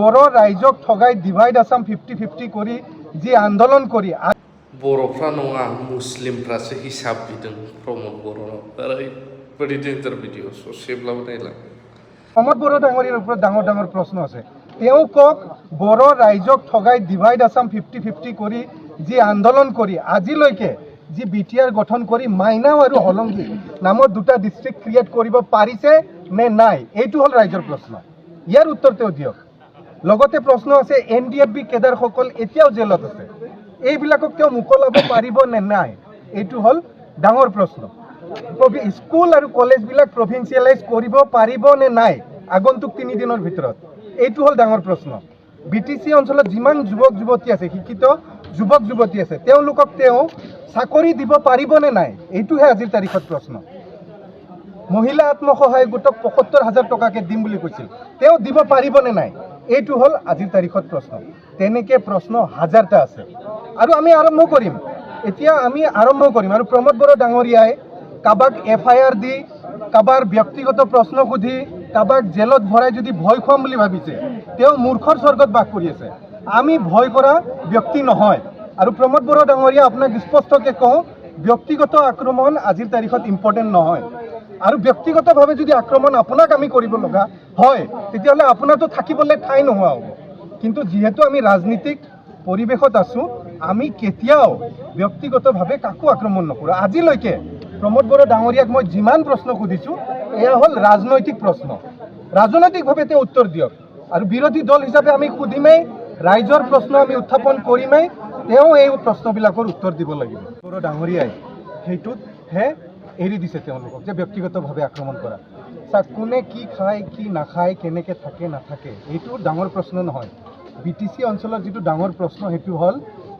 বড় রাইজক ঠগাই divide Assam 50-50 করি যে আন্দোলন করি बर'फ्रा नङा मुस्लिमफ्रासो हिसाब बिदों प्रमद बर'नाव ओरैबायदि डेन्जार भिडिअ ससेब्लाबो नायला প্ৰমোদ বড়ো ডাঙৰীয়াৰ ওপৰত ডাঙৰ ডাঙৰ প্ৰশ্ন আছে। তেওঁ কওক বড়ো ৰাইজক ঠগাই ডিভাইড আসাম 50-50 কৰি যি আন্দোলন কৰি আজিলৈকে যি বিটিআৰ গঠন কৰি মাইনাও আৰু হলংগী নামৰ দুটা ডিষ্ট্ৰিক্ট ক্ৰিয়েট কৰিব পাৰিছে নে নাই, এইটো হ'ল ৰাইজৰ প্ৰশ্ন। ইয়াৰ উত্তৰ তেওঁ দিয়ক। লগতে প্ৰশ্ন আছে NDFB কেডাৰসকল এতিয়াও জেলত আছে, এইবিলাকক তেওঁ মোকলাব পাৰিব নে নাই, এইটো হ'ল ডাঙৰ প্ৰশ্ন। স্কুল আৰু কলেজবিলাক প্ৰভিন্সিয়েলাইজ কৰিব পাৰিব নে নাই আগন্তুক 3 দিনৰ ভিতৰত, এইটো হ'ল ডাঙৰ প্ৰশ্ন। BTC অঞ্চলত যিমান যুৱক যুৱতী আছে, শিক্ষিত যুৱক যুৱতী আছে, তেওঁলোকক তেওঁ চাকৰি দিব পাৰিব নে নাই, এইটোহে আজিৰ তাৰিখত প্ৰশ্ন। মহিলা আত্মসহায়ক গোটক ৭৫,০০০ টকাকে দিম বুলি কৈছিল, তেওঁ দিব পাৰিব নে নাই, এইটো হ'ল আজিৰ তাৰিখত প্ৰশ্ন। তেনেকৈ প্ৰশ্ন হাজাৰটা আছে আৰু আমি আৰম্ভ কৰিম, এতিয়া আমি আৰম্ভ কৰিম। আৰু প্ৰমোদ বড়ো ডাঙৰীয়াই কাৰোবাক FIR দি, কাৰোবাৰ ব্যক্তিগত প্ৰশ্ন সুধি, কাৰোবাক জেলত ভৰাই যদি ভয় খুৱাম বুলি ভাবিছে, তেওঁ মূৰ্খৰ স্বৰ্গত বাস কৰি আছে। আমি ভয় কৰা ব্যক্তি নহয়। আৰু প্ৰমোদ বড়ো ডাঙৰীয়া আপোনাক স্পষ্টকৈ কওঁ, ব্যক্তিগত আক্ৰমণ আজিৰ তাৰিখত ইম্পৰ্টেণ্ট নহয়। আৰু ব্যক্তিগতভাৱে যদি আক্ৰমণ আপোনাক আমি কৰিব লগা হয়, তেতিয়াহ'লে আপোনাৰতো থাকিবলৈ ঠাই নোহোৱা হ'ব। কিন্তু যিহেতু আমি ৰাজনীতিক পৰিৱেশত আছোঁ, আমি কেতিয়াও ব্যক্তিগতভাৱে কাকো আক্ৰমণ নকৰোঁ। আজিলৈকে প্ৰমোদ বড়ো ডাঙৰীয়াক মই যিমান প্ৰশ্ন সুধিছোঁ, এয়া হ'ল ৰাজনৈতিক প্ৰশ্ন। ৰাজনৈতিকভাৱে তেওঁ উত্তৰ দিয়ক। আৰু বিৰোধী দল হিচাপে আমি সুধিমেই, ৰাইজৰ প্ৰশ্ন আমি উত্থাপন কৰিমেই, তেওঁ এই প্ৰশ্নবিলাকৰ উত্তৰ দিব লাগিব। বড়ো ডাঙৰীয়াই সেইটোতহে এৰি দিছে তেওঁলোকক, যে ব্যক্তিগতভাৱে আক্ৰমণ কৰা। চাওক, কোনে কি খায় কি নাখায়, কেনেকৈ থাকে নাথাকে, এইটো ডাঙৰ প্ৰশ্ন নহয়। BTC অঞ্চলৰ যিটো ডাঙৰ প্ৰশ্ন, সেইটো হ'ল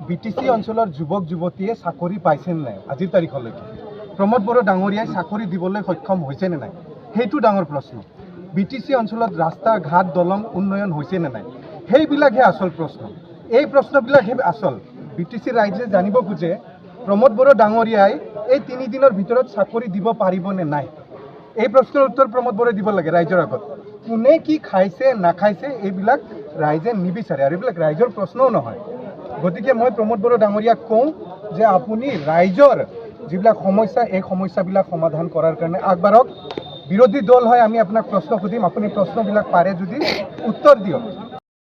BTC অঞ্চলৰ যুৱক যুৱতীয়ে চাকৰি পাইছে নে নাই আজিৰ তাৰিখলৈকে। প্ৰমোদ বড়ো ডাঙৰীয়াই চাকৰি দিবলৈ সক্ষম হৈছে নে নাই, সেইটো ডাঙৰ প্ৰশ্ন। BTC অঞ্চলত ৰাস্তা ঘাট দলং উন্নয়ন হৈছে নে নাই, সেইবিলাকহে আচল প্ৰশ্ন। এই প্ৰশ্নবিলাকহে আচল। BTC ৰাইজে জানিব খোজে প্ৰমোদ বড়ো ডাঙৰীয়াই এই 3 দিনৰ ভিতৰত চাকৰি দিব পাৰিব নে নাই। এই প্ৰশ্নৰ উত্তৰ প্ৰমোদ বড়োই দিব লাগে ৰাইজৰ আগত। কোনে কি খাইছে নাখাইছে এইবিলাক ৰাইজে নিবিচাৰে, আৰু এইবিলাক ৰাইজৰ প্ৰশ্নও নহয়। গতিকে মই প্ৰমোদ বড়ো ডাঙৰীয়াক কওঁ যে আপুনি ৰাইজৰ যিবিলাক সমস্যা, এই সমস্যাবিলাক সমাধান কৰাৰ কাৰণে আগবাঢ়ক। বিৰোধী দল হয়, আমি আপোনাক প্ৰশ্ন সুধিম, আপুনি প্ৰশ্নবিলাক পাৰে যদি উত্তৰ দিয়ক।